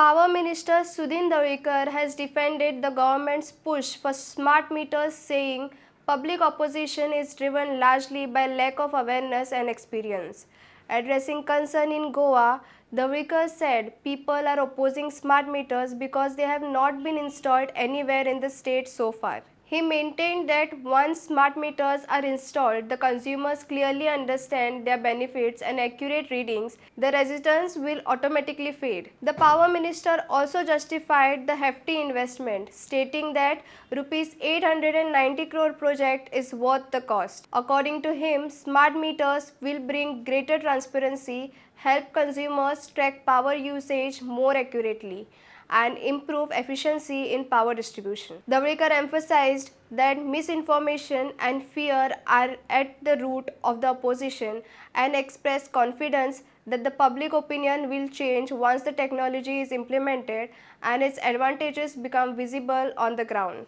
Power Minister Sudhin Dawekar has defended the government's push for smart meters, saying public opposition is driven largely by lack of awareness and experience. Addressing concern in Goa, Dawekar said people are opposing smart meters because they have not been installed anywhere in the state so far. He maintained that once smart meters are installed, the consumers clearly understand their benefits and accurate readings, the resistance will automatically fade. The Power Minister also justified the hefty investment, stating that Rs 890 crore project is worth the cost. According to him, smart meters will bring greater transparency, help consumers track power usage more accurately, and improve efficiency in power distribution. Dawekar emphasized that misinformation and fear are at the root of the opposition and expressed confidence that the public opinion will change once the technology is implemented and its advantages become visible on the ground.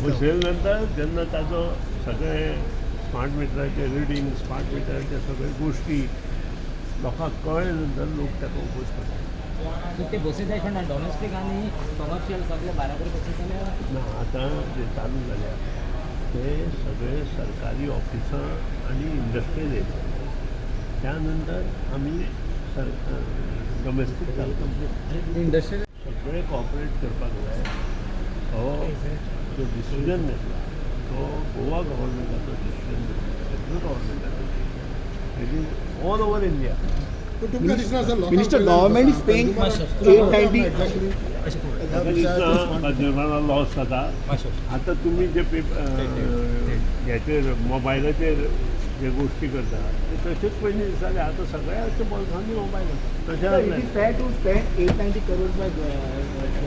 बसयल्यानंतर जेन्ना ताजो सगळे smart मिटराचे reading smart मिटराचे सगळे गोष्टी लोकांक कळ्ळे नंतर लोक ताका ओपोज करतात. ते बसयताय पण डॉमेस्टीक आनी कमर्शियल सगळे बराबर बसयतले ना आतां जे चालू जाल्या ते सगळे सरकारी ऑफिसां आनी इंडस्ट्रीज येतात. त्या नंतर आमी डॉमेस्टीक चालू कंप्लीट इंडस्ट्री सगळे कॉपरेट करपाक जाय. हो जो डिसिजन घेतला तो गोवा गव्हर्मेंटाचो डिसिजन सेंट्रल गव्हर्मेंटाचो it is all over India. Minister, government is paying 890. कंज्युमरांना लॉस जाता. आतां तुमी जे हेचेर मोबायलाचेर जे गोष्टी करता ते तशेंच पयलीं दिसताले. आतां सगळ्याच्या बोल्सांनी मोबायल आसा. तशें It is fair to spend 890 crores by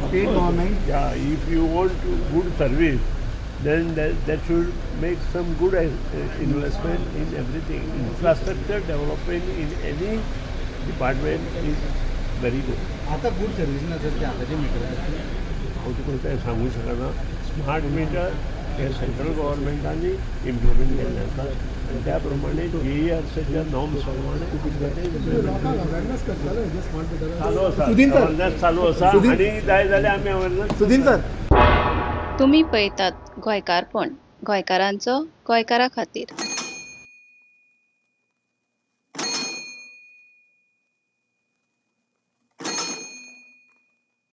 state government. Yeah, if you want good service, then that should make some good investment in everything. Infrastructure development in any department is very good. आता good service नसत ते आताचे metre हांव तुका तें सांगूं शकना. Smart meter हे central गव्हर्मेंटांनी implement केल्ले आसा आनी त्या प्रमाणे JERCच्या नॉर्म्स प्रमाणे चालू आसा. अवेरनेस चालू आसा आनी जाय जाल्यार आमी अवेरनेस. सुधीन सर, तुम्ही पळयतात गोंयकारपण, गोंयकारांचो गोंयकारा खातीर.